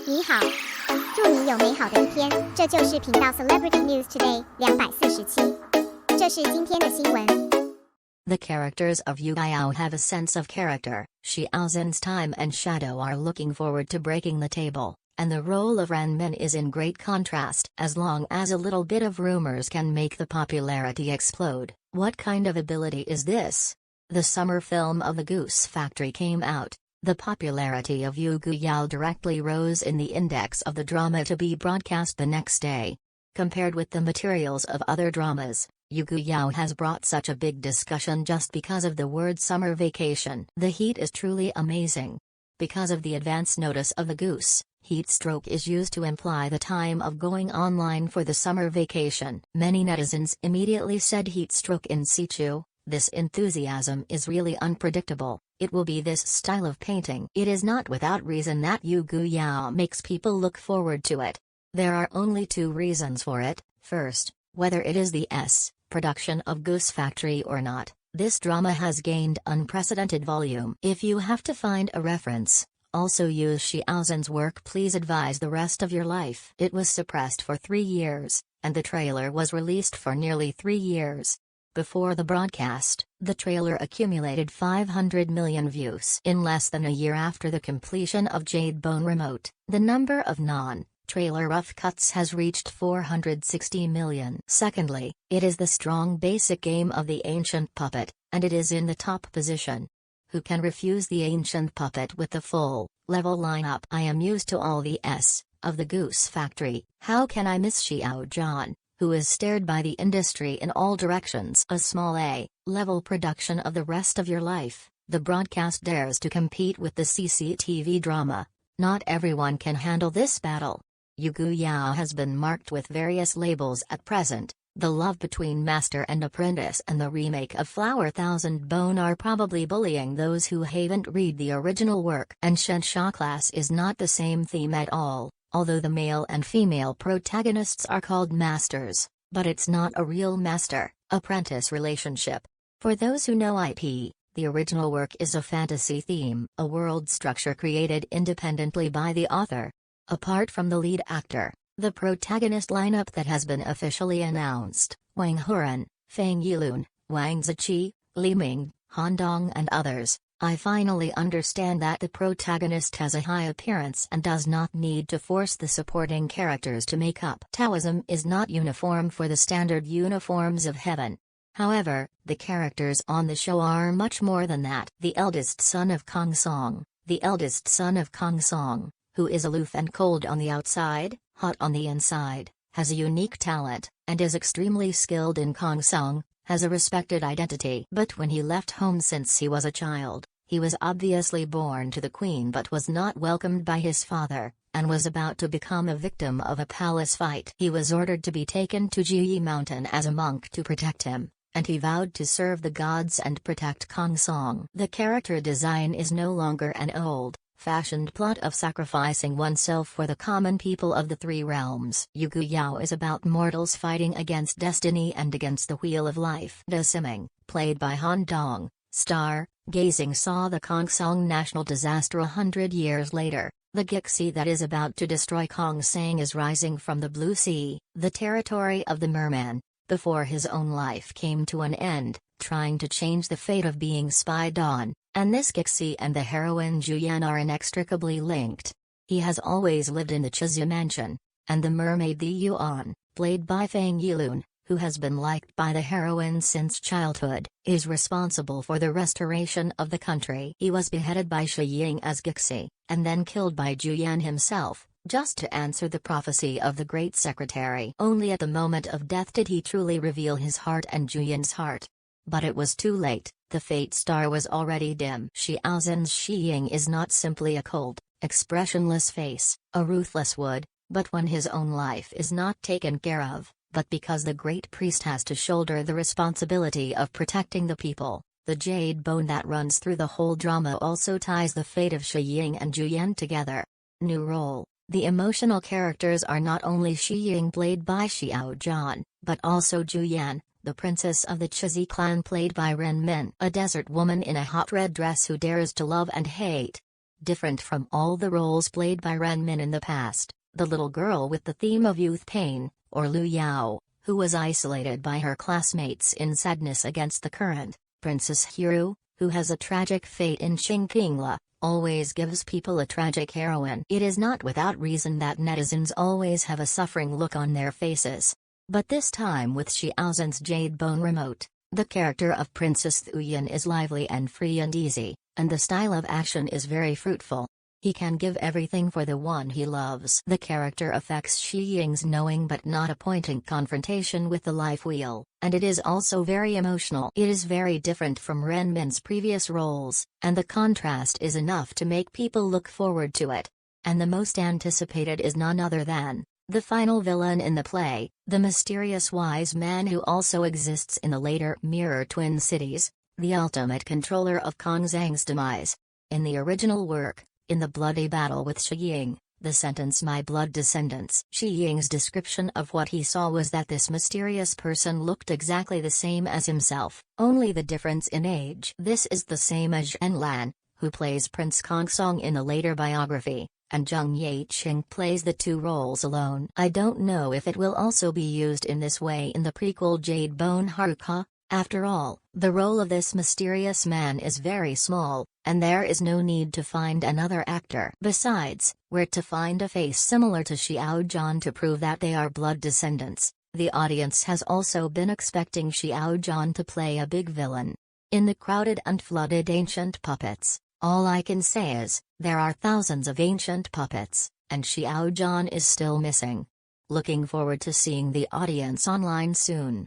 你好，祝你有美好的一天。这就是频道 Celebrity News Today 247。这是今天的新闻。The characters of Yuguyao have a sense of character. Xiao Zhan's time and shadow are looking forward to breaking the table, and the role of Ren Min is in great contrast. As long as a little bit of rumors can make the popularity explode, what kind of ability is this? The summer film of the Goose Factory came out. The popularity of Yuguyao directly rose in the index of the drama to be broadcast the next day. Compared with the materials of other dramas, Yuguyao has brought such a big discussion just because of the word summer vacation. The heat is truly amazing. Because of the advance notice of the goose, heat stroke is used to imply the time of going online for the summer vacation. Many netizens immediately said heat stroke in situ. This enthusiasm is really unpredictable. It will be this style of painting. It is not without reason that Yuguyao makes people look forward to it. There are only two reasons for it. First, whether it is the production of Goose Factory or not, this drama has gained unprecedented volume. If you have to find a reference, also use Xiao Zhan's work. Please advise the rest of your life. It was suppressed for 3 years, and the trailer was released for nearly 3 years. Before the broadcast, the trailer accumulated 500 million views. In less than a year after the completion of Jade Bone Remote, the number of non-trailer rough cuts has reached 460 million. Secondly, it is the strong basic game of the ancient puppet, and it is in the top position. Who can refuse the ancient puppet with the full-level lineup? I am used to all the of the Goose Factory. How can I miss Xiao Zhan, who is stared by the industry in all directions? A small A-level production of the rest of your life, the broadcast dares to compete with the CCTV drama. Not everyone can handle this battle. Yuguyao has been marked with various labels at present. The love between master and apprentice and the remake of Flower Thousand Bone are probably bullying those who haven't read the original work. And Shensha class is not the same theme at all. Although the male and female protagonists are called masters, but it's not a real master-apprentice relationship. For those who know IP, the original work is a fantasy theme, a world structure created independently by the author. Apart from the lead actor, the protagonist lineup that has been officially announced, Wang Huren, Feng Yilun, Wang Ziqi, Li Ming, Han Dong and others, I finally understand that the protagonist has a high appearance and does not need to force the supporting characters to make up. Taoism is not uniform for the standard uniforms of heaven. However, the characters on the show are much more than that. The eldest son of Kong Song, who is aloof and cold on the outside, hot on the inside, has a unique talent, and is extremely skilled in Kong Song, has a respected identity. But when he left home since he was a child, he was obviously born to the queen but was not welcomed by his father, and was about to become a victim of a palace fight. He was ordered to be taken to Jiyi Mountain as a monk to protect him, and he vowed to serve the gods and protect Kong Song. The character design is no longer an old-fashioned plot of sacrificing oneself for the common people of the three realms. Yuguyao is about mortals fighting against destiny and against the wheel of life. Da Siming, played by Han Dong, star-gazing saw the Kong Song national disaster 100 years later. The Gixi that is about to destroy Kong Sang is rising from the Blue Sea, the territory of the merman, before his own life came to an end, trying to change the fate of being spied on, and this Gixi and the heroine Juyan are inextricably linked. He has always lived in the Chizu mansion, and the mermaid the Yuan, played by Feng Yilun, who has been liked by the heroine since childhood, is responsible for the restoration of the country. He was beheaded by Shi Ying as Gixi, and then killed by Juyan himself, just to answer the prophecy of the Great Secretary. Only at the moment of death did he truly reveal his heart and Juyan's heart. But it was too late, the fate star was already dim. Xiao Zhan's Shi Ying is not simply a cold, expressionless face, a ruthless wood, but when his own life is not taken care of, but because the great priest has to shoulder the responsibility of protecting the people. The jade bone that runs through the whole drama also ties the fate of Shi Ying and Juyan together. New role. The emotional characters are not only Shi Ying played by Xiao Zhan, but also Juyan, the princess of the Chizi clan played by Ren Min, a desert woman in a hot red dress who dares to love and hate. Different from all the roles played by Ren Min in the past, the little girl with the theme of youth pain, or Lu Yao, who was isolated by her classmates in sadness against the current, Princess Huru, who has a tragic fate in Xingpingla, always gives people a tragic heroine. It is not without reason that netizens always have a suffering look on their faces. But this time with Xiao Zhan's Jade Bone remote, the character of Princess Thuyan is lively and free and easy, and the style of action is very fruitful. He can give everything for the one he loves. The character affects Shi Ying's knowing but not appointing confrontation with the life wheel, and it is also very emotional. It is very different from Ren Min's previous roles, and the contrast is enough to make people look forward to it. And the most anticipated is none other than the final villain in the play, the mysterious wise man who also exists in the later Mirror Twin Cities, the ultimate controller of Kong Zhang's demise. In the original work, in the bloody battle with Shi Ying, the sentence "My blood descendants." Shi Ying's description of what he saw was that this mysterious person looked exactly the same as himself, only the difference in age. This is the same as Zhen Lan, who plays Prince Kongsong in the later biography, and Zheng Yaqing plays the two roles alone. I don't know if it will also be used in this way in the prequel Jade Bone Haruka. After all, the role of this mysterious man is very small, and there is no need to find another actor. Besides, where to find a face similar to Xiao Zhan to prove that they are blood descendants, the audience has also been expecting Xiao Zhan to play a big villain. In the crowded and flooded ancient puppets, all I can say is, there are thousands of ancient puppets, and Xiao Zhan is still missing. Looking forward to seeing the audience online soon.